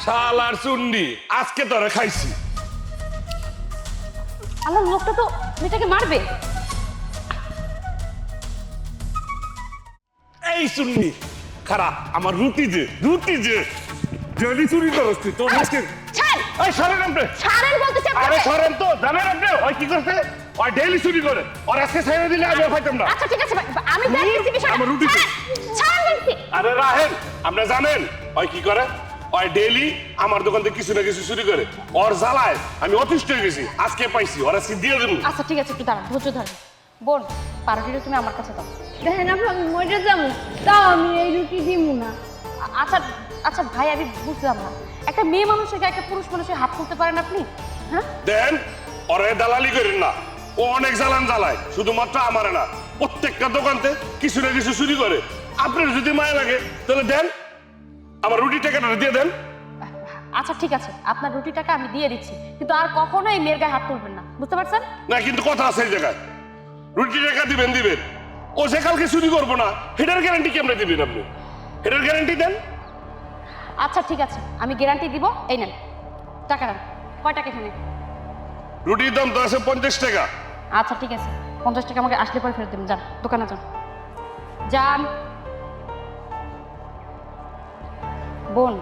শালার চুন্ডি আজকে তোরে খাইছি। আল্লাহ, লোকটা তো মেয়েটাকে মারবে। এই চুন্ডি খারাপ, আমার রুটি যে যদি চুরি করস তুই তোর আজকে ছাড়, এই সরেন আপনি। ছাড়েন বলতেছি আরে আপনাকে। সরেন তো, জানেন আপনি ওই কি করছে? ওই ডেইলি চুরি করে, আর আজকে ছেড়ে দিলে আমি পাইতাম না। আচ্ছা ঠিক আছে ভাই, আমি দেখতেছি বিষয়টা। আমার রুটি ছাড়েন, ছাড়েন বলছি। আরে রাহেন, আপনি জানেন ওই কি করে? ওই ডেইলি আমার দোকান থেকে কিছু না কিছু চুরি করে, ওর জ্বালায় আমি অতিষ্ঠ হয়ে গেছি। আজকে পাইছি, ওরা আজকে দিয়ে দেবো। আচ্ছা ঠিক আছে, একটু দাঁড়ান, ধৈর্য ধরেন। বোন, পাউরুটিটা তুমি আমার কাছে দাও। দেখেন আপু, আমি মরে যাবো, তাও আমি এই রুটি দিব না। আচ্ছা আচ্ছা ভাই, আমি বুঝলাম না, একটা মেয়ে মানুষের গায়ে একটা পুরুষ মানুষের হাত তুলতে পারেন আপনি? হ্যাঁ, দেন, ওরে দালালি করেন না। ও অনেক জ্বালান জ্বালায়, শুধুমাত্র আমারে না, প্রত্যেকটা দোকানতে কিছু না কিছু চুরি করে। আপনার যদি মায়া লাগে তাহলে দেন, আমার রুটি টাকাটা দিয়ে দেন। আচ্ছা ঠিক আছে, আপনার রুটি টাকা আমি দিয়ে দিচ্ছি, কিন্তু আর কখনো এই মেয়ের গায়ে হাত তুলবেন না, বুঝতে পারছেন? না কিন্তু কথা আছে এই জায়গায়, রুটি টাকা দিবেন। ও যে কালকে চুরি করবো না, হেটার গ্যারান্টি কেমনে দিবেন আপনি? হেটার গ্যারান্টি দেন। আচ্ছা ঠিক আছে, আমি গ্যারান্টি দিব। এই নেন টাকা, নেন। কয় টাকা এখানে? রুটির দাম তো আছে 50 টাকা। আচ্ছা ঠিক আছে, 50 টাকা আমাকে আসলে পরে ফেরত দেবেন। যান দোকানে যান, যান। বোন,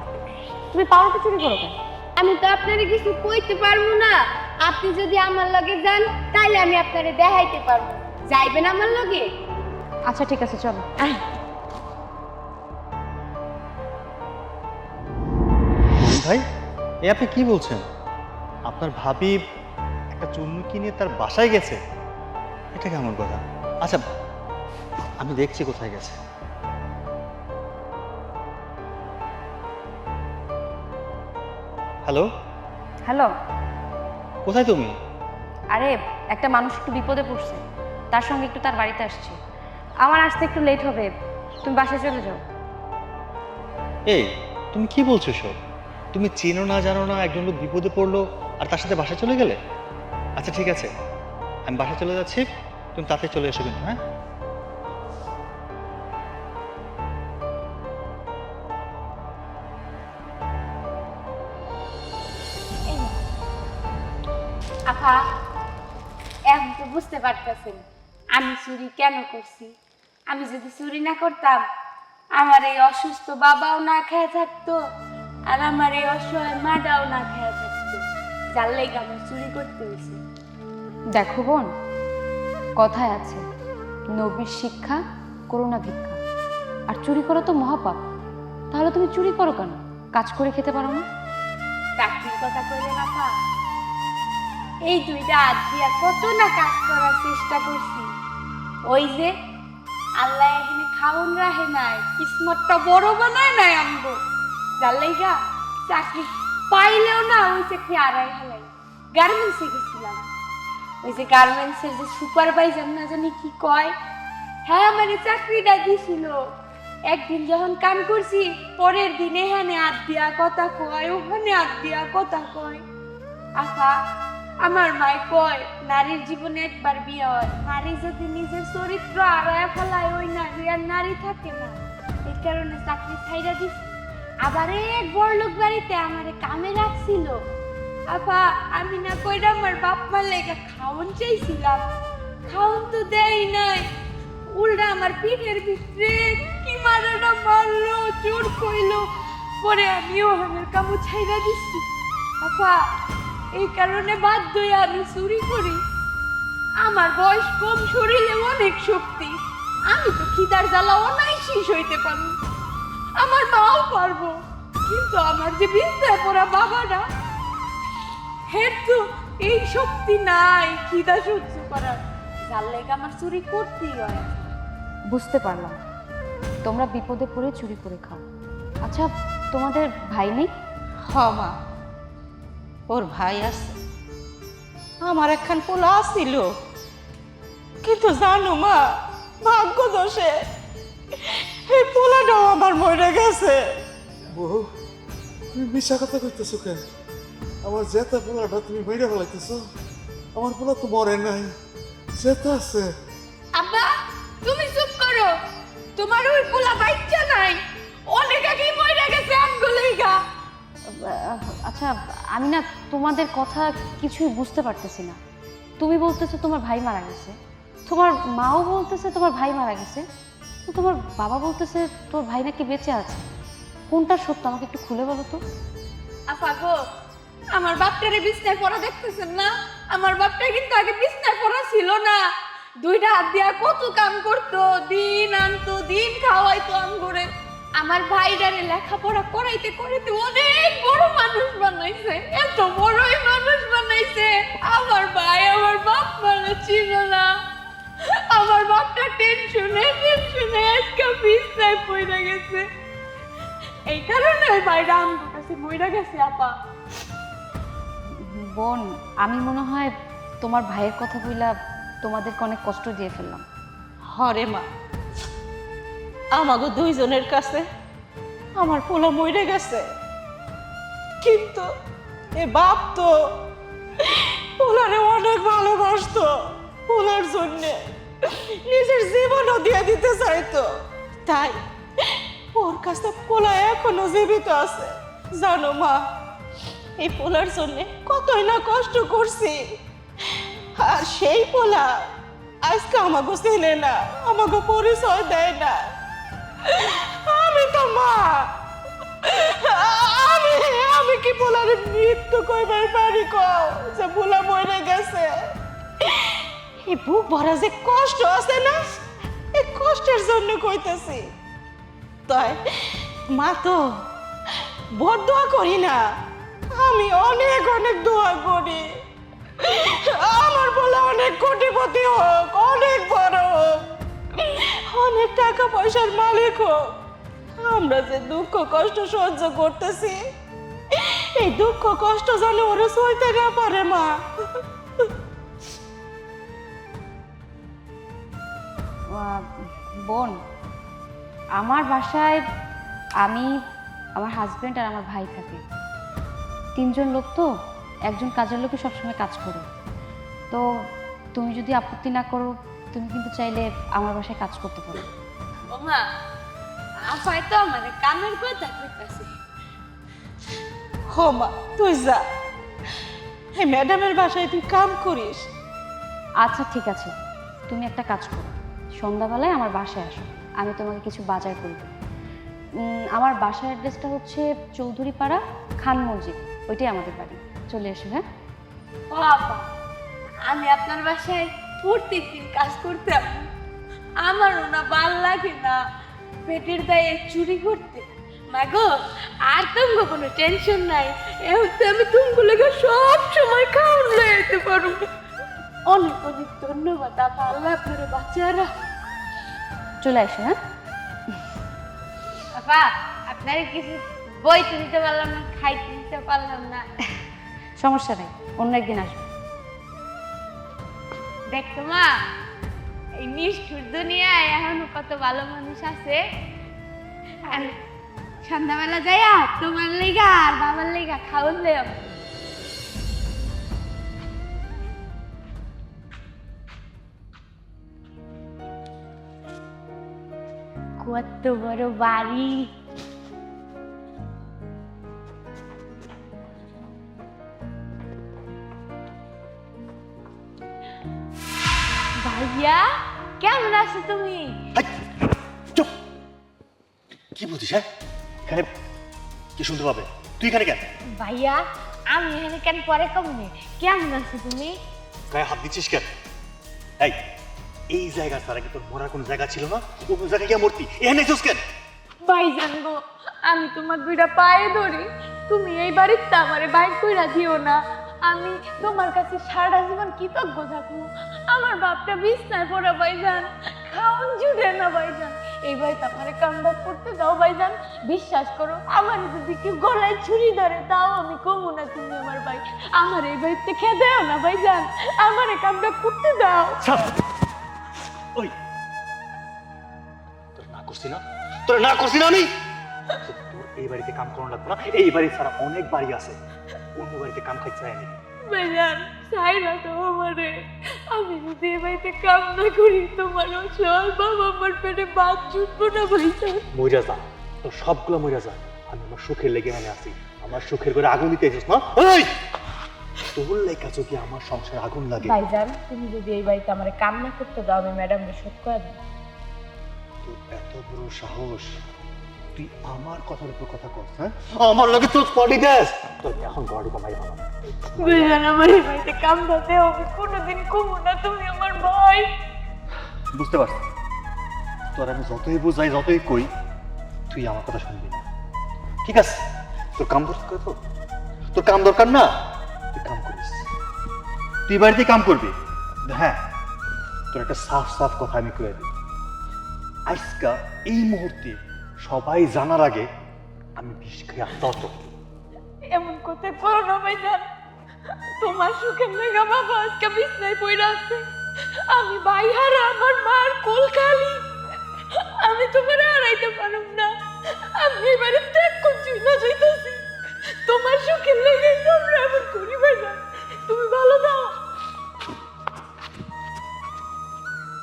তুমি পাউরুটি চুরি করো কেন? আমি তো আপনারে কিছু কইতে পারবো না। আপনি যদি আমার লগে যান তাইলে আমি আপনারে দেখাইতে পারবো। যাইবেন আমার লগে? আচ্ছা ঠিক আছে, চলো। ভাই, এ আপনি কি বলছেন? আপনার ভাবি একটা চুন্নু কিনে তার বাসায় গেছে? এটা কেমন কথা? আচ্ছা, আমি দেখছি কোথায় গেছে। Hello, hello. কোথায় তুমি? আরে একটা মানুষ একটু বিপদে পড়ছে, তার সঙ্গে একটু তার বাড়িতে আসছি। আমার আসতে একটু লেট হবে, তুমি বাসায় চলে যাও। এই, তুমি কি বলছো সব? তুমি চেনো না জানো না, একজন লোক বিপদে পড়লো আর তার সাথে বাসায় চলে গেলে? আচ্ছা ঠিক আছে, আমি বাসায় চলে যাচ্ছি, তুমি তাড়াতাড়ি চলে এসো কিন্তু। হ্যাঁ, আপা, এখন তো বুঝতে পারতেছেন আমি চুরি কেন করছি। আমি যদি চুরি না করতাম, আমার এই অসুস্থ বাবাও না খেয়ে থাকতো, আর আমার এই অসহায় মাটাও না খেয়ে থাকতো। যার লেগে আমার চুরি করতে হয়েছে। দেখো বোন, কথায় আছে, নবীর শিক্ষা করুণা ভিক্ষা। আর চুরি করা তো মহাপাপ, তাহলে তুমি চুরি করো কেন? কাজ করে খেতে পারো না? চাকরির কথা কইলেন আপা, এই দুইটা হাত দিয়া কত না কাজ করার চেষ্টা করছি। ওই যে আল্লাহ এখানে খাউন রাহে নাই, কিসমতটা বড় বানায় নাই আমগো। যার লাইগা চাকরি পাইলেও না ওই চাকরি আড়াই হেলাই। গার্মেন্টসে গেছিলাম, ওই যে গার্মেন্টসের যে সুপারভাইজার না জানি কি কয়, হ্যাঁ আমার চাকরিটা দিছিল। একদিন যখন কাম করছি, পরের দিন এখানে হাত দিয়া কথা কয়, ওখানে হাত দিয়া কথা কয়। আফা, আমার মায় কয় নারীর জীবনে একবার বিয়ে হয়, নারী যদি নিজের চরিত্র আড়ায় ফেলায় ওই নারী আর নারী থাকে না। এই কারণে চাকরি ছাইড়া দিছি। আবার এক বড়লোক বাড়িতে আমারে কামে রাখছিল। আফা, আমি না কইরা আমার বাপ মার লেগে খাওন চাইছিলাম, খাওন তো দেই নাই, উল্টা আমার পিঠের ভিতরে কি মারাটা মারলো, চোর কইলো। পরে আমিও আমার কামু ছাইড়া দিছি। আফা, এই কারণে বাধ্য হয়ে আমি চুরি করি। আমার বয়স কম, শরীরে অনেক শক্তি। আমি তো খিদার জ্বালা অনায়াসেই সইতে পারবো, আমার মাও পারবো, কিন্তু আমার যে বিছনায় পড়া বাবাটা, হের তো এই শক্তি নাই খিদা সহ্য করার। যার লেগে আমার চুরি করতেই হয়। বুঝতে পারলাম, তোমরা বিপদে পড়ে চুরি করে খাও। আচ্ছা, তোমাদের ভাই নেই? হ মা, ওর ভাই আছে, আমার একখান পোলা আসছিল, কিন্তু জানো মা, ভাগ্য দোষে এই পোলাটাও আমার মরে গেছে। বউ, তুমি মিশা কথা কইতেছো কেন? আমার জেতা পোলাটা তুমি মেরে ফেলাইতেছো। আমার পোলা তো মরে নাই, জেতা আছে। আব্বা, তুমি চুপ করো, তোমার ওই পোলা বাচ্চা নাই, অনেক আগেই মরে গেছে আমগো লইগা। আচ্ছা, আমি না তোমাদের কথা কিছুই বুঝতে পারতেছি না। তুমি বলতেছো তোমার ভাই মারা গেছে, তোমার মাও বলতেছে তোমার ভাই মারা গেছে, তো তোমার বাবা বলতেছে তোর ভাই নাকি বেঁচে আছে। কোনটা সত্য আমাকে একটু খুলে বলো তো। আপা গো, আমার বাপটারে বিছনায় পড়া দেখতেছেন না? আমার বাপটা কিন্তু আগে বিছনায় পড়া ছিল না। দুইটা হাত দিয়া কত কাম করতো, দিন আনতো, দিন খাওয়াইতো আমগরে। আমার ভাইটারে লেখাপড়া করাইতে করাইতে অনেক বড় মানুষ বানাইছে, এত বড়ই মানুষ বানাইছে। আমার ভাই আমার বাপ মারা ছিল না। আমার বাপটা টেনশনে আজকে বিছনায় পড়ে গেছে। এই কারণে ওই ভাইটা আমার কাছে মইরা গেছে আপা। বোন, আমি মনে হয় তোমার ভাইয়ের কথা বইলা তোমাদেরকে অনেক কষ্ট দিয়ে ফেললাম। হরে মা, আমাগো দুইজনের কাছে আমার পোলা মরে গেছে, কিন্তু এ বাপ তো পোলারে অনেক ভালোবাসতো, পোলার জন্য নিজের জীবনও দিয়ে দিতে চাইতো। তাই ওর কাছে পোলা এখনো জীবিত আছে। জানো মা, এই পোলার জন্য কতই না কষ্ট করছি, আর সেই পোলা আজকে আমাকে চেনে না, আমাকে পরিচয় দেয় না। আমি তো মা, আমি কি পোলার মৃত্যু কইবার পারি কও যে পোলা মরে গেছে? এই বুক ভরা যে কষ্ট আছে না, এই কষ্টের জন্য কইতেছি। তাই মা তো বড় দোয়া করি না, আমি অনেক অনেক দোয়া করি আমার বলে অনেক কোটিপতি হোক, অনেক বড় হোক, অনেক টাকা পয়সার মালিক হোক। আমরা যে দুঃখ কষ্ট সহ্য করতেছি, এই দুঃখ কষ্ট যেন ওরা সইতে না পারে মা। বোন, আমার বাসায় আমি, আমার হাজবেন্ড আর আমার ভাই থাকে। তিনজন লোক তো, একজন কাজের লোকে সবসময় কাজ করে। তো তুমি যদি আপত্তি না করো, তুমি কিন্তু চাইলে আমার বাসায় কাজ করতে পারো। ওমা, আপাই তো আমার কামের কথা কইতাছে। হো মা, তুই যা, এই ম্যাডামের বাসায় তুই কাম করিস। আচ্ছা ঠিক আছে, তুমি একটা কাজ করো, সন্ধ্যাবেলায় আমার বাসায় আসো, আমি তোমাকে কিছু বাজার করে দেব। আমার বাসার অ্যাড্রেসটা হচ্ছে চৌধুরীপাড়া, খান মসজিদ, ওইটাই আমাদের বাড়ি। চলে এসো। হ্যাঁ ও আপা, আমি আপনার বাসায় প্রত্যেকদিন কাজ করতাম, আমারও না ভাল লাগে না পেটের দায়ে চুরি করতে। মাগো, আর তুমি কোনো টেনশন নাই, এতে আমি তুমি সব সময় খাওয়ান লইতে পারো। অনেক অনেক ধন্যবাদ আপা, আল্লাহ আপনার বাচ্চারা। চলে এসো। হ্যাঁ আপা, আপনার কিছু বইতে দিতে পারলাম না, খাইতে দিতে পারলাম না। সমস্যা নেই, অন্য একদিন আসবে। দেখতো মা, এই নিষ্ঠুর দুনিয়ায় এখনো কত ভালো মানুষ আছে। আর সন্ধ্যাবেলা যাইয়া তোমার লেগা আর বাবার লেগা খাওয়ান দেয়। কত বড় বাড়ি! ভাইয়া, কেমন আছো তুমি? চুপ! কি বলছিস? হ্যাঁ, এখানে কি শুনতে পাবে? তুই এখানে কেন? ভাইয়া, আমি এখানে কেন পরে কমনে? কেমন আছো তুমি? গায়ে হাত দিচ্ছিস কেন? এই, এই জায়গা ছাড়া কি তোর মরার কোনো জায়গা ছিল না? কোন জায়গায় গিয়ে মরতি? এখানে এসেছিস কেন? ভাইজান গো, আমি তোমার দুইটা পায়ে ধরি, তুমি এই বাড়িতে আমারে বাইর কইরা দিও না। আমি তোমার কাছে সারা জীবন কৃতজ্ঞ থাকবো। আমার বাপটা বিছনায় পড়া ভাইজান, খাওন জুড়ে না ভাইজান। এই বাড়িতে আমারে কামবাক করতে দাও ভাইজান। বিশ্বাস করো, আমার যদি কেউ গলায় ছুরি ধরে তাও আমি কমু না তুমি আমার ভাই। আমার এই বাড়িতে খেয়ে দেও না ভাইজান, আমারে কামবাক করতে দাও। ওই, তোর না করছি না? তোর না করছি না আমি? তোর এই বাড়িতে কাম করানো লাগবে না। এই বাড়ি ছাড়া অনেক বাড়ি আছে, অন্য বাড়িতে কাম খাইতে চাই আমি। ভাইজান, চাই না তো আমারে। আমি যদি এ বাড়িতে কাম না করি, তোমার সব বাবা আমার পেটে ভাত জুটবো না ভাইজান। মইরা যা, তোর সবগুলো মইরা যা। আমি আমার সুখের লেগে এনে আছি, আমার সুখের করে আগুন দিতে এসেছিস না? এই তোর লেখা যদি আমার সংসারে আগুন লাগে, ভাইজান তুমি যদি এই বাড়িতে আমার কাম না করতে দাও আমি ম্যাডামকে শোধ করে দেব। তোর এত বড় সাহস, তুই আমার কথার উপর কথা কস? হ্যাঁ, আমার লাগে তোর পড়ি দেস, তোর এখন বড়ি কমাই বাবা। ভাইজান আমার এই বাড়িতে কাম দাতে হবে কোনোদিন কমো না, তুমি আমার ভাই। বুঝতে পারছি, তোর আমি যতই বুঝাই যতই কই তুই আমার কথা শুনবি না। ঠিক আছে, তোর কাম দরকার, তো তোর কাম দরকার না, তুই কাম করিস, তুই বাড়িতে কাম করবি। হ্যাঁ, তোর একটা সাফ সাফ কথা আমি কয়ে দিই, আজকা এই মুহূর্তে সবাই জানার আগে আমি বিষ খেয়ে আত্মহত। এমন কথা করো না ভাইজান, তোমার সুখের লেগা বাবা আজকে বিছনায় পড়ে আছে, আমি ভাই হারা আমার মার কোল খালি, আমি তোমার হারাইতে পারব না, আমি এবারে ত্যাগ করছি না যাইতেছি, তোমার সুখের লেগে তোমরা এমন করি ভাইজান, তুমি ভালো দাও।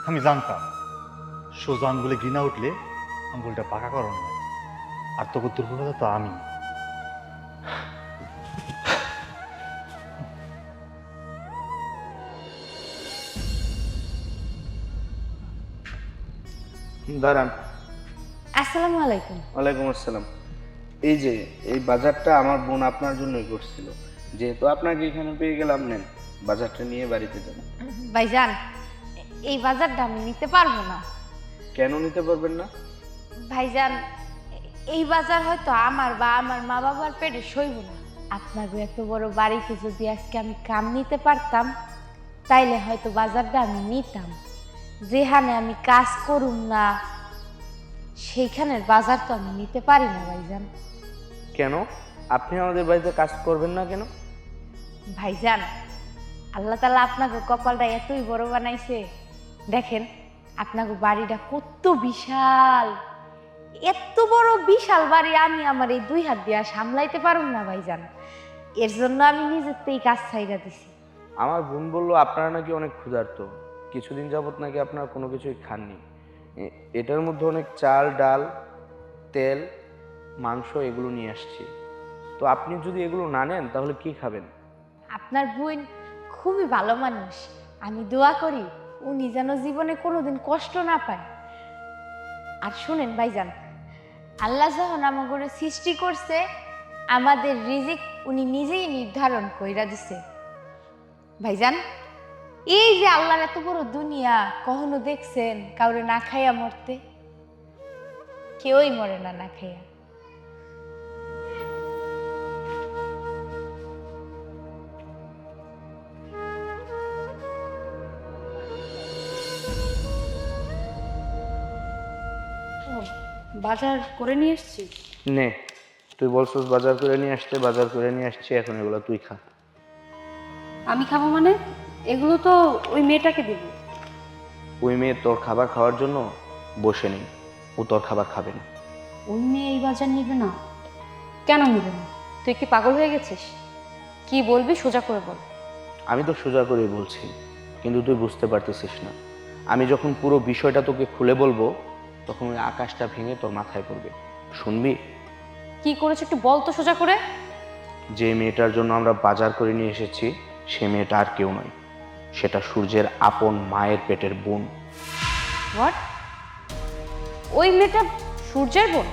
আমি জানতাম সোজা আঙ্গুলে ঘৃণা উঠলে আঙ্গুলটা পাকা করানো হয়, আর তোকে দুর্বলতা তো আমি। দাঁড়ান। আসসালামু আলাইকুম। ওয়ালাইকুম আসসালাম। এই যে এই বাজারটা আমার বোন আপনার জন্যই করছিল, যেহেতু আপনাকে এখানে পেয়ে গেলাম, নেন বাজারটা নিয়ে বাড়িতে যান। ভাইজান এই বাজারটা আমি নিতে পারবো না। কেন নিতে পারবেন না? ভাইজান এই বাজার হয়তো আমার বা আমার মা বাবার পেটে সইব না। আপনার এত বড় বাড়িতে যদি আজকে আমি কাম নিতে পারতাম তাইলে হয়তো বাজারটা আমি নিতাম। যেখানে আমি কাজ করুম না সেইখানের বাজার তো আমি নিতে পারি না ভাইজান। কেন আপনি আমাদের বাড়িতে কাজ করবেন না কেন? ভাইজান আল্লাহ তাআলা আপনাকে কপালটা এতই বড় বানাইছে, দেখেন আপনাকে বাড়িটা কত বিশাল, এত বড় বিশাল বাড়ি আমি আমার এই দুই হাত দিয়া সামলাইতে পারুম না ভাইজান, এর জন্য আমি নিজের তেই কাজ ছাইড়া দিছি। আমার বোন বললো আপনারা নাকি অনেক ক্ষুধার্ত, কিছুদিন যাবত নাকি আপনারা কোনো কিছুই খাননি। এটার মধ্যে অনেক চাল, ডাল, তেল, মাংস এগুলো নিয়ে আসছি, তো আপনি যদি এগুলো না নেন তাহলে কি খাবেন? আপনার বোন খুবই ভালো মানুষ, আমি দোয়া করি উনি যেন জীবনে কোনোদিন কষ্ট না পায়। আর শুনেন ভাইজান, আল্লাহ যখন আমাদের সৃষ্টি করছে আমাদের রিজিক উনি নিজেই নির্ধারণ কইরা দিছে। ভাইজান এই যে আল্লাহর এত বড় দুনিয়া, কখনো দেখছেন কাউরে না খাইয়া মরতে? কেউই মরে না না খাইয়া। বাজার করে নিয়ে এসেছি। নে, তুই বলছিস বাজার করে নিয়ে আসতে, বাজার করে নিয়ে আসছি, এখন এগুলো তুই খা। আমি খাবো মানে? এগুলো তো ওই মেয়েটাকে দিব। ওই মেয়ে তোর খাবার খাওয়ার জন্য বসে নেই, ও তোর খাবার খাবে না। ওই মেয়ে এই বাজার নিবে না? কেন নিবে না? তুই কি পাগল হয়ে গেছিস? কি বলবি সোজা করে বল। আমি তো সোজা করেই বলছি, কিন্তু তুই বুঝতে পারতেছিস না। আমি যখন পুরো বিষয়টা তোকে খুলে বলবো তখন ওই আকাশটা ভেঙে তোর মাথায় পড়বে। শুনবি? কি করেছ একটু বল তো সোজা করে। যে মেয়েটার জন্য আমরা বাজার করে নিয়ে এসেছি সে মেয়েটা আর কেউ নয়, সেটা সূর্যের আপন মায়ের পেটের বোন। হোয়াট? ওই মেয়েটা সূর্যের বোন?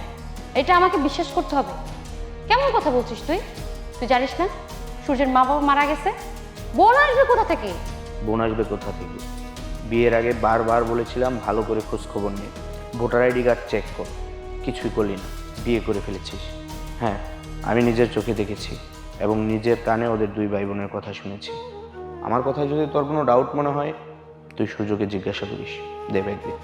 এটা আমাকে বিশ্বাস করতে হবে। কেমন কথা বলছিস তুই? তুই জানিস না সূর্যের মা বাবা মারা গেছে? বোন আসবে কোথা থেকে? বোন আসবে কোথা থেকে? বিয়ের আগে বারবার বলেছিলাম ভালো করে খোঁজ খবর নিয়ে, ভোটার আইডি কার্ড চেক কর, কিছুই করলি না, বিয়ে করে ফেলেছিস। হ্যাঁ, আমি নিজের চোখে দেখেছি এবং নিজের কানে ওদের দুই ভাই বোনের কথা শুনেছি। আমার কথায় যদি তোর কোনো ডাউট মনে হয় তুই সূর্যকে জিজ্ঞাসা করিস, দেব একদিন।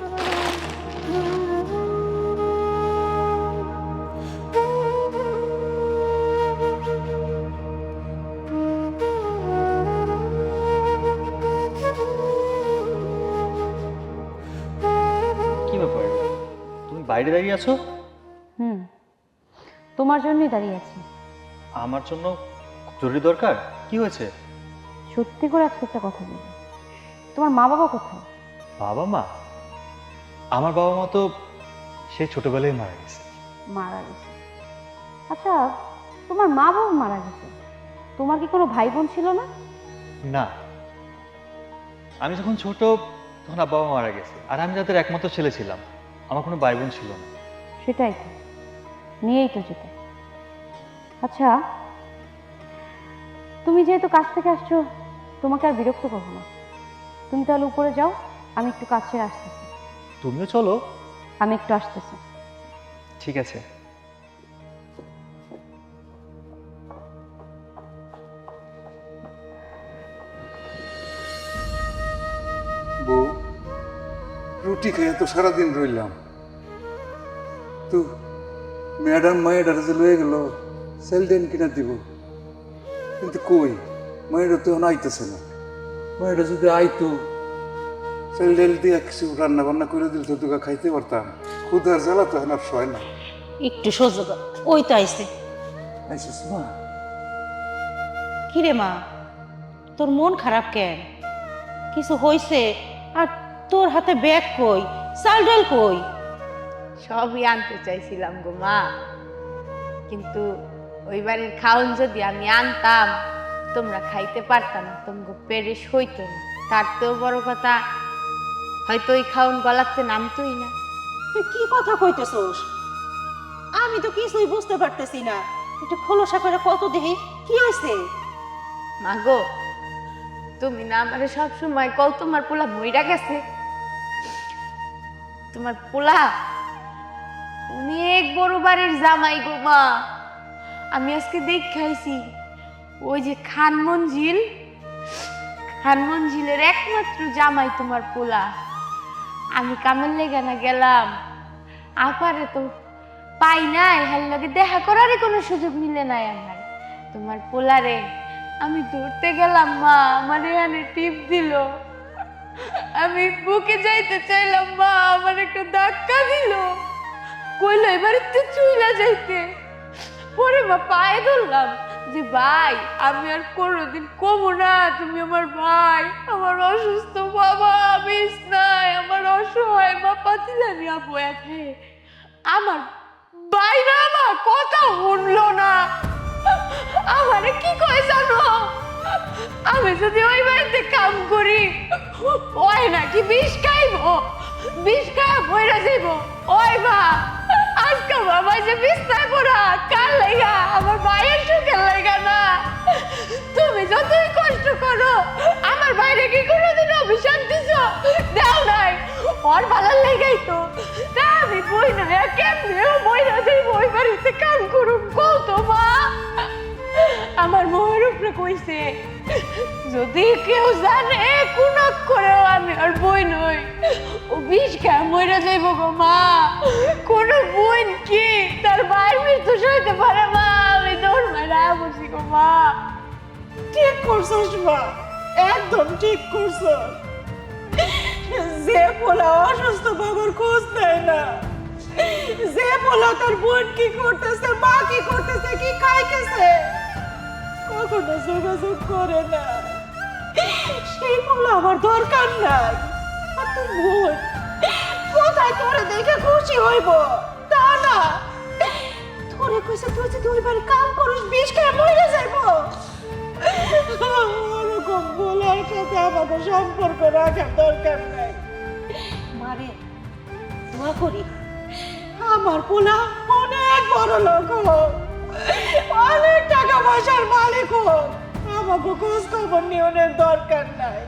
কি ব্যাপার, তুমি বাইরে দাঁড়িয়ে আছো? তোমার জন্যই দাঁড়িয়ে আছি। আমার জন্য জরুরি দরকার? কি হয়েছে? সত্যি করে আজকে একটা কথা বলি, তোমার মা বাবা কোথায়? বাবা মা? আমার বাবা মা তো সেই ছোটবেলায় মারা গেছে। মারা গেছে? আচ্ছা তোমার মা বাবা মারা গেছে, তোমার কি কোনো ভাই বোন ছিল না? না, আমি যখন ছোট তখন আব্বা মা মারা গেছে, আর আমি তাদের একমাত্র ছেলে ছিলাম, আমার কোনো ভাই বোন ছিল না। সেটাই তো, নিয়েই তো যেতে। আচ্ছা, তুমি যেহেতু কাজ থেকে আসছো, তোমাকে আর বিরক্ত করবো না। তুমি তাহলে উপরে যাও, আমি একটু কাজ সেরে আসতেছি। তুমিও চলো। আমি একটু আসতেছি। ঠিক আছে। বউ, রুটি খেয়ে তো সারাদিন রইলাম। তো ম্যাডাম মায়ের যে লয়ে গেল সেলডেন কিনা দিব, কিন্তু কই মায়েরা তো এখন আইতেছে না। মায়েরা যদি আইতো সেলডেল দিয়ে কিছু রান্না বান্না করে দিল তো তোকে খাইতে পারতাম। ক্ষুধার জ্বালা তো এখন আর সয় না। একটু সহ্য কর, ওই তো আইছে। আইসিস মা? কিরে মা, তোর মন খারাপ কেন? কিছু হইছে? আর তোর হাতে ব্যাগ কই, চাল ডাল কই? সবই আনতে চাইছিলাম গো মা, কিন্তু ওই বাড়ির খাওন যদি আমি আনতাম তোমরা খাইতে পারতাম না, তোমরা পেরেশ হইতো না। তার তো বড় কথা, হয়তো ওই খাওন গলাতে নামতোই না। তুই কি কথা কইতেছস? আমি তো কিছুই বুঝতে পারতেছি না। একটু খোলসা করে কত দেখি কি হয়েছে। মা গো, তুমি না আমারে সব সময় কও তোমার পোলা মইরা গেছে। তোমার পোলা অনেক বড় বাড়ির জামাই গো মা। আমি আজকে দেখাইছি, ওই যে খান মঞ্জিলের একমাত্র জামাই তোমার পোলা। আমি কামের লেগে না গেলাম, আপারে তো পাই নাই, হের লগে দেখা করারই কোনো সুযোগ মিলে নাই আমার। তোমার পোলারে আমি ধরতে গেলাম, মা আমার এখানে টিপ দিল। আমি বুকে যাইতে চাইলাম, মা আমার একটা ধাক্কা দিল, কইলো এবারে চুইলা যাইতে। পরে মা পায়ে ধরলাম যে ভাই আমি আর কোনোদিন কমো না, তুমি আমার ভাই, আমার অসুস্থ বাবা বিষ নাই, আমার অসহায় মা পাতিলামি আপু একে আমার বাইরে আমার কথা শুনলো না। আমারে কি কয় জানো, আমি যদি ওই বাড়িতে কাম করি ওই নাকি বিষ খাইব, বিষ খাইয়া বইরা যাইব। ওই মা আজকে বাবা যে বিছনায় পড়া কার লাগা, আমার ভাইয়ের সুখের লাগা না। তুমি যতই কষ্ট করো আমার বাইরে কি কোনোদিন অভিশাপ দিছ? দাও নাই, ওর ভালো লেগেই তো। তা আমি বই না কেমনে বই না যাই ওই বাড়িতে কাম করুম কত মা। আমার মোহের উপরে কইছে যদি কেউ জানে কোন করেও আমি আর বই নই, ও বিষ খায় মরে যাইব গো মা। কোন বোন কি তার ভাইয়ের মৃত্যু সইতে পারে মা? আমি দৌড় মারা বসি গো মা। ঠিক করছস মা, একদম ঠিক করছস। যে পোলা অসুস্থ বাবার খোঁজ নেয় না, যে পোলা তার বোন কি করতেছে, মা কি করতেছে, কি খাইতেছে কখনো যোগাযোগ করে না, সেই পোলা আমার দরকার নাই। আর তোর বোন কোথায় তোরে দেখে খুশি হইব? তা না, তোরে কইছে তুই যদি ওই বাড়ি কাম করিস বিষ খেয়ে মরে যাইব। ওরকম বলার সাথে আমাকে সম্পর্ক রাখার দরকার নাই। মারে দোয়া করি আমার পোলা অনেক বড় লোক হোক, অনেক টাকা পয়সার মালিক হোক, আমাকে খোঁজ খবর নিউনের দরকার নাই।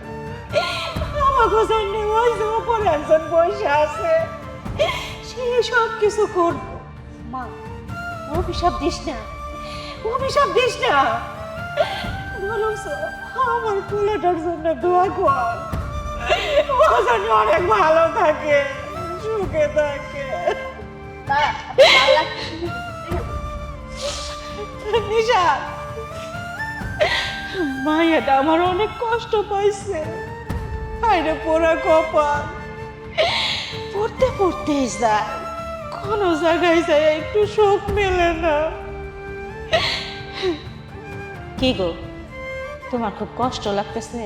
আমাকে জন্য ওই যে উপরে একজন বসে আছে, সে সব কিছু করবো। মা অভিশাপ দিস না, অভিশাপ দিস না, বরং আমার পোলাটার জন্য দোয়া কর, ও যেন অনেক ভালো থাকে, সুখে থাকে। নিশা, মায়েরা আমার অনেক কষ্ট পাইছে, আইরে পোড়া কপাল, পড়তে পড়তে যায়, কোনো জায়গায় যায় একটু সুখ মেলে না। কি গো, তোমার খুব কষ্ট লাগতেছে?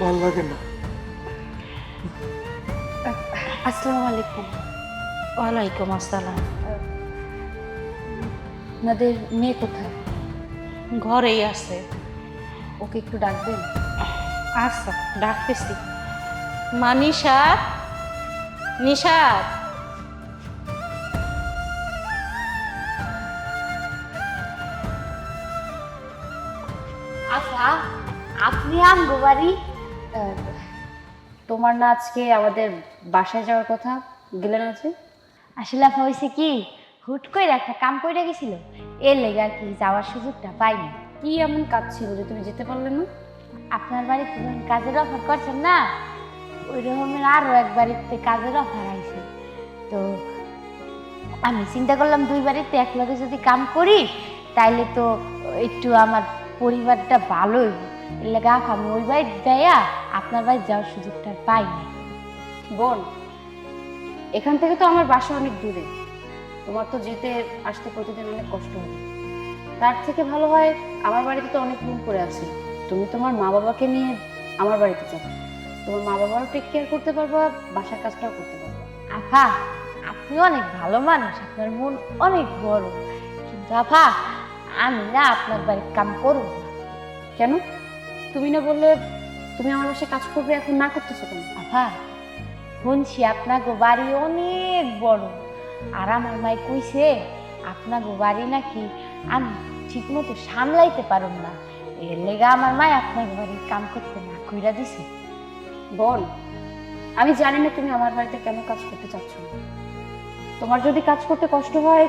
ভাল লাগে না। আসসালামু আলাইকুম। ওয়ালাইকুম আসসালাম। আপনাদের মেয়ে কোথায়? ঘরেই আছে। ওকে একটু ডাকবেন। আচ্ছা, ডাকতেছি। মা নিশাত, নিশাত। আফা, আপনি আমগো বাড়ি? আহ, তোমার না আজকে আমাদের বাসায় যাওয়ার কথা, গেলে না যে? আসলে আফা হয়েছে কি, হুট করে একটা কাম করে গেছিল, এর লেগে আর কি যাওয়ার সুযোগটা পাইনি। কি এমন কাজ ছিল যে তুমি যেতে পারলে না? আপনার বাড়িতে যখন কাজের অফার করছেন না, ওই রকমের আরো এক বাড়িতে কাজের অফার আইছে। তো আমি চিন্তা করলাম দুই বাড়িতে একলগে যদি কাম করি তাইলে তো একটু আমার পরিবারটা ভালো হইব। এর লেগে আফা আমি ওই বাড়ি যাইয়া আপনার বাড়ি যাওয়ার সুযোগটা আর পাইনি। বোন, এখান থেকে তো আমার বাসা অনেক দূরে, তোমার তো যেতে আসতে প্রতিদিন অনেক কষ্ট হবে। তার থেকে ভালো হয় আমার বাড়িতে তো অনেক রুম পড়ে আছে, তুমি তোমার মা বাবাকে নিয়ে আমার বাড়িতে চলো। তোমার মা বাবারও টেক কেয়ার করতে পারবা, বাসার কাজটাও করতে পারবা। আফা, আপনি অনেক ভালো মানুষ, আপনার মন অনেক বড়, কিন্তু আফা আমি না আপনার বাড়ির কাম করব না। কেন? তুমি না বললে তুমি আমার বাসায় কাজ করবে, এখন না করতেছো কেন? আফা, শুনছি আপনাকে বাড়ি অনেক বড়, আর আমার মাই কইছে আপনাকে বাড়ি নাকি আমি ঠিক মতো সামলাইতে পারুম না, এর লেগে আমার মাই আপনাকে বাড়ির কাম করতে না কইরা দিছে। বোন, আমি জানি না তুমি আমার বাড়িতে কেন কাজ করতে চাচ্ছ না। তোমার যদি কাজ করতে কষ্ট হয়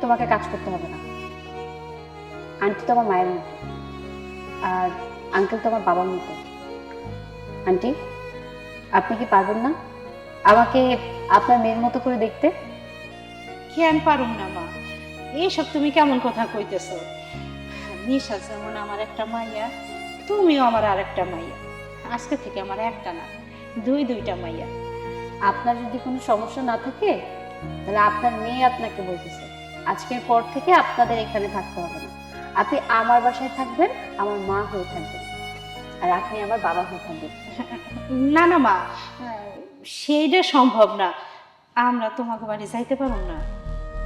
তোমাকে কাজ করতে হবে না। আন্টি তো আমার মায়ের মতো, আর আঙ্কেল তো আমার বাবার মতো। আন্টি, আপনি কি পারবেন না আমাকে আপনার মেয়ের মতো করে দেখতে? কেন পারুম না মা? এইসব তুমি কেমন কথা কইতেছো? নিশা যেমন আমার একটা মাইয়া, তুমিও আমার আর একটা মাইয়া। আজকে থেকে আমার একটা না, দুইটা মাইয়া। আপনার যদি কোনো সমস্যা না থাকে তাহলে আপনার মেয়ে আপনাকে বলতেছে আজকের পর থেকে আপনাদের এখানে থাকতে হবে না। আপনি আমার বাসায় থাকবেন, আমার মা হয়ে থাকবেন, আর আপনি আমার বাবা হয়ে থাকবেন। না না মা, সেইটা সম্ভব না। আমরা তোমাকে বাড়ি যাইতে পারবো না।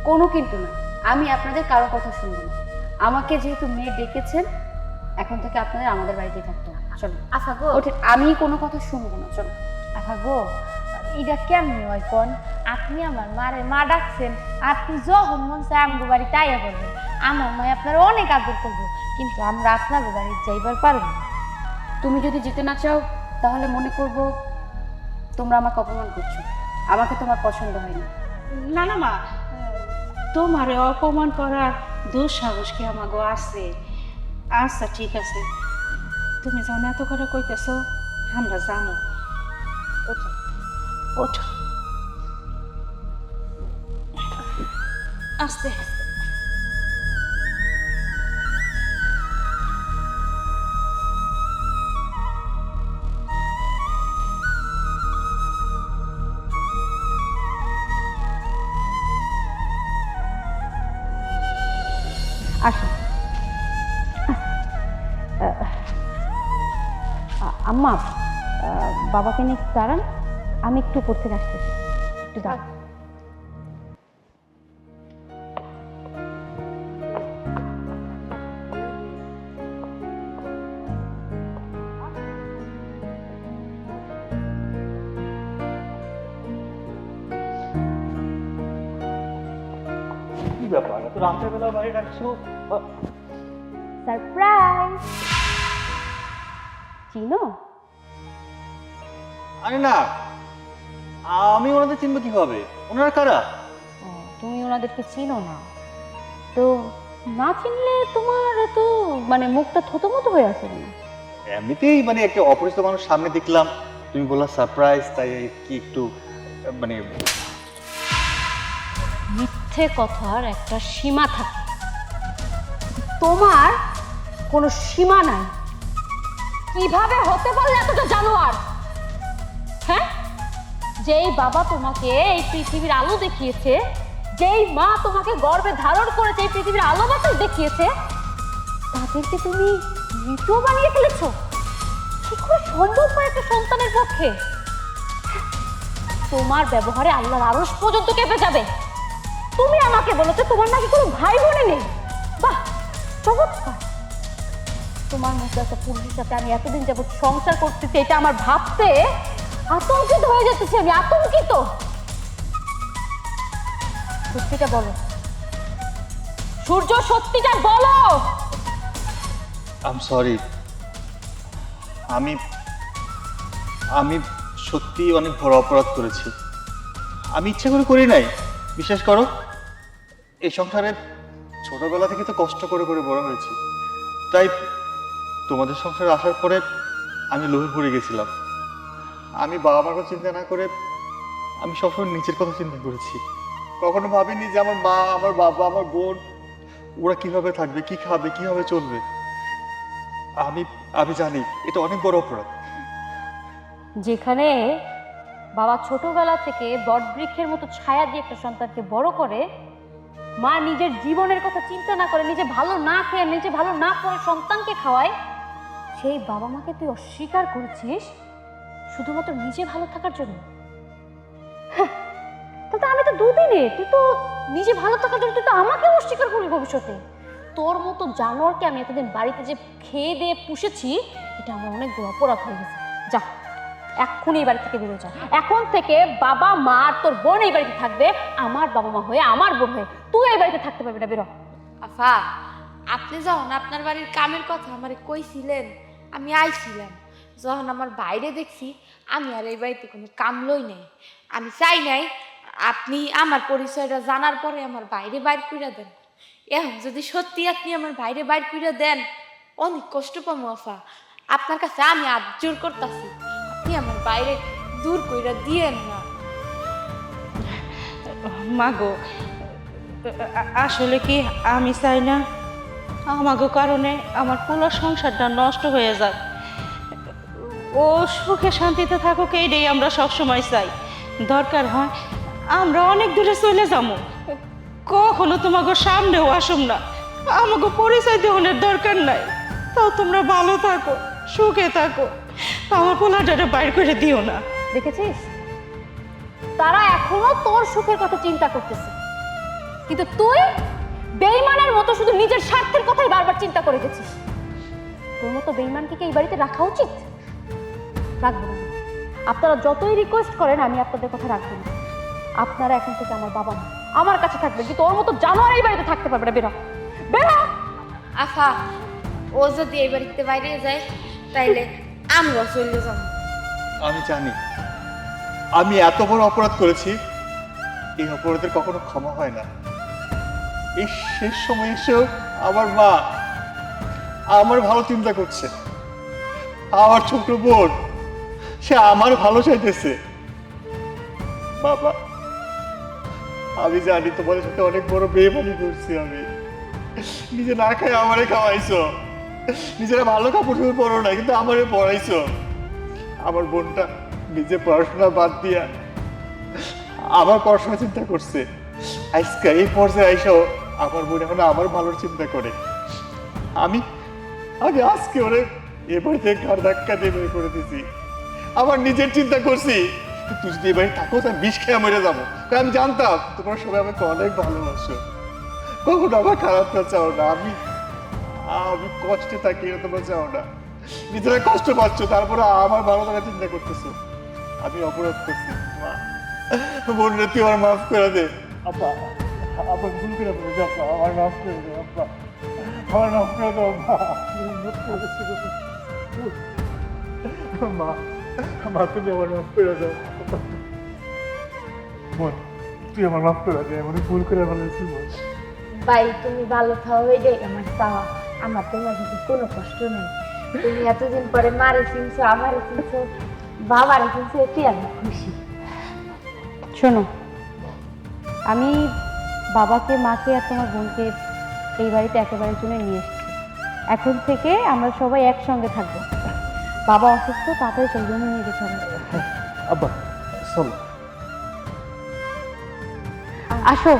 কোনো কিন্তু না, আমি আপনাদের কারো কথা শুনবো না। আমাকে যেহেতু মেয়ে ডেকেছেন, এখন থেকে আপনাদের আমাদের বাড়িতেই থাকতে হবে। চলো আফা গো, ওঠে, আমি কোনো কথা শুনবো না, চলো। আফা গো, এটা কেমনি হয় কোন? আপনি আমার মারে মা ডাকছেন, আপনি যখন মন চায় আমগো বাড়ি তাইয়া করবেন, আমার মা আপনার অনেক আদর করবো, কিন্তু আমরা আপনার বাড়ি যাইবার পারবো না। তুমি যদি যেতে না চাও তাহলে মনে করব তোমরা আমাকে অপমান করছো, আমাকে তোমার পছন্দ হয় না। না না মা, তোমার অপমান করার দুঃসাহস কি আমাগো আছে? আচ্ছা ঠিক আছে, তুমি যখন এত করে কইতেছো আমরা জানো। ওঠো ওঠো, আস্তে আস্তে। আসো। আম্মা, বাবাকে নিয়ে একটু দাঁড়ান, আমি একটু উপর থেকে আসতেছি, একটু দাঁড়ান। কি ব্যাপার, এত রাতের বেলা বাড়ি ডাকছো? সারপ্রাইজ! চিনো? আরে না, আমি ওনাদের চিনবো কিভাবে? ওনারা কারা? ও, তুমি ওনাদেরকে চিনো না? তো না চিনলে তোমার এত মানে মুখটা থতমত হয়ে আছে কেন? এমনিতেই মানে একটা অপরিচিত মানুষ সামনে দেখলাম, তুমি বললা সারপ্রাইজ, তাই কি একটু মানে মিথ্যে কথার একটা সীমা থাকে, তোমার কোনো সীমা নাই। কিভাবে হতে পারলে এতটা জানোয়ার? হ্যাঁ, যেই বাবা তোমাকে এই পৃথিবীর আলো দেখিয়েছে, যেই মা তোমাকে গর্ভে ধারণ করেছে এই পৃথিবীর আলো বাতাস দেখিয়েছে, তাদেরকে তুমি মৃত বানিয়ে ফেলেছো। কি করে সম্ভব হয় একটা সন্তানের পক্ষে? তোমার ব্যবহারে আল্লাহর আরশ পর্যন্ত কেঁপে যাবে। তুমি আমাকে বলো যে তোমার নাকি কোনো ভাই বোনে নেই। বাহ, চমৎকার। তোমার মতো একটা পুরুষের সাথে আমি এতদিন যাবত সংসার করতেছি, এটা আমার ভাবতে আতঙ্কিত হয়ে যেতেছি। আমি আতঙ্কিত। সত্যিটা বলো সূর্য, সত্যিটা বলো। I am sorry. আমি আমি সত্যি অনেক বড় অপরাধ করেছি। আমি ইচ্ছা করে করি নাই, বিশ্বাস করো। এই সংসারে ছোটবেলা থেকে তো কষ্ট করে করে বড় হয়েছি, তাই তোমাদের সংসারে আসার পরে আমি লোভে পড়ে গেছিলাম। আমি বাবা মার কথা চিন্তা না করে আমি সবসময় নিজের কথা চিন্তা করেছি। কখনো ভাবিনি যে আমার মা, আমার বাবা, আমার বোন ওরা কিভাবে থাকবে, কি খাবে, কিভাবে চলবে। আমি আমি জানি এটা অনেক বড় অপরাধ। যেখানে বাবা ছোটবেলা থেকে বটবৃক্ষের মতো ছায়া দিয়ে একটা সন্তানকে বড় করে, মা নিজের জীবনের কথা চিন্তা না করে, নিজে ভালো না খেয়ে, নিজে ভালো না করে সন্তানকে খাওয়ায়, সেই বাবা মাকে তুই অস্বীকার করেছিস শুধুমাত্র নিজে ভালো থাকার জন্য। তো আমি তো দুদিনে, তুই তো নিজে ভালো থাকার জন্য তুই তো আমাকে অস্বীকার করবি ভবিষ্যতে। তোর মতো জানোয়ারকে আমি এতদিন বাড়িতে যে খেয়ে দিয়ে পুষেছি, এটা আমার অনেক বড় অপরাধ হয়ে গেছে। যা, এক্ষুনি এই বাড়ি থেকে বেরো যা। এখন থেকে বাবা মা আর তোর বোন এই বাড়িতে থাকবে, আমার বাবা মা হয়ে, আমার বোন হয়ে তুই এই বাড়িতে থাকতে পারবি না। বেরো। আফা, আপনি যখন আপনার বাড়ির কামের কথা আমারে কইছিলেন, আমি আইছিলাম। যখন আমার বাইরে দেখছি, আমি আর এই বাড়িতে কোনো কাম লই নাই। আমি চাই নাই আপনি আমার পরিচয়টা জানার পরে আমার বাইরে বাইর কইরা দেন। এখন যদি সত্যি আপনি আমার বাইরে বাইর কইরা দেন, অনেক কষ্ট পাবো আফা। আপনার কাছে আমি আজ জোর করতেছি, আপনি আমার বাইরে দূর কইরা দিয়েন না। মাগো, আসলে কি আমি চাই না আমাগো কারণে আমার পুরো সংসারটা নষ্ট হয়ে যাক। ও সুখে শান্তিতে থাকুক, এইটাই আমরা সবসময় চাই। দরকার হয় আমরা অনেক দূরে চলে যাবো, কখনো তোমাকে সামনেও আসুম না। আমাকে পরিচয় দেওয়ার দরকার নাই। তাও তোমরা ভালো থাকো, সুখে থাকো, আমার পোলাটারে বাইর করে দিও না। দেখেছিস, তারা এখনো তোর সুখের কথা চিন্তা করতেছে, কিন্তু তুই বেঈমানের মতো শুধু নিজের স্বার্থের কথাই বারবার চিন্তা করে গেছিস। তোর মতো বেঈমানকে কি এই বাড়িতে রাখা উচিত? রাখবো না। আপনারা যতই রিকোয়েস্ট করেন, আমি আপনাদের কথা রাখবো না। আপনারা এখন থেকে আমার বাবা মা, আমার কাছে থাকবেন, কিন্তু ওর মতো জানোয়ার এই বাড়িতে থাকতে পারবে না। বেরো, বেরো। আফা, ও যদি এই বাড়িতে বাইরে যায়, তাইলে আমরাও চলে যাব। আমি জানি আমি এত বড় অপরাধ করেছি, এই অপরাধের কখনো ক্ষমা হয় না। এই শেষ সময় এসেও আমার মা আমার ভালো চিন্তা করছে। আমার ছোট বোন, সে আমার ভালো চাইতেছে। বাবা, আমি জানি তোমাদের সাথে অনেক বড় বেইমানি করছি। আমি নিজে না খাই আমারে খাওয়াইছো, নিজেরা ভালো কাপড় চোপড় পরো না, কিন্তু আমারে পড়াইছো। আমার বোনটা নিজে পড়াশোনা বাদ দিয়া আমার পড়াশোনা চিন্তা করছে। আজকে এই পর্যায়ে আইসাও আমার বোন এখন আমার ভালোর চিন্তা করে। আমি আমি আজকে ওরে এ বাড়িতে ঘর ধাক্কা দিয়ে বের করে দিছি। আমার নিজের চিন্তা করছি, তুই যদি এ বাড়ি থাকো তাই বিষ খেয়ে মরে যাবো। কারণ আমি জানতাম তোমরা সবাই আমাকে অনেক ভালোবাসো, কখনো আমার খারাপটা চাও না। আমি আমি কষ্টে থাকি, এটা তোমরা চাও না। নিজেরা কষ্ট পাচ্ছ, তারপরে আমার ভালো থাকার চিন্তা করতেছো। আমি অপরাধ করছি। মা, বোন রে, তুই আমার মাফ করে দে। আপা, আপা ভুল করে বলেছি। আপা, আমার মাফ করে দে। আপা, আমার মাফ করে দাও। মা, মা, তুমি আমার মাফ করে দাও। বোন, তুই আমার মাফ করে দে। আমি ভুল করে বলেছি। বোন, ভাই, তুমি ভালো থাও, এটাই আমার চাওয়া। আমার তোমার যদি কোনো কষ্ট নেই। তুমি এতদিন পরে মারে চিনছো, আমারে চিনছো, বাবারে চিনছো, এতে আমি খুশি। শোনো, আমি বাবাকে, মাকে আর তোমার বোনকে এই বাড়িতে একেবারে জন্য নিয়ে এসেছি। এখন থেকে আমরা সবাই একসঙ্গে থাকবো। বাবা অসুস্থ, তাড়াতাড়ি চল, রুমে নিয়ে যেতে হবে। আব্বা চলো। আসো।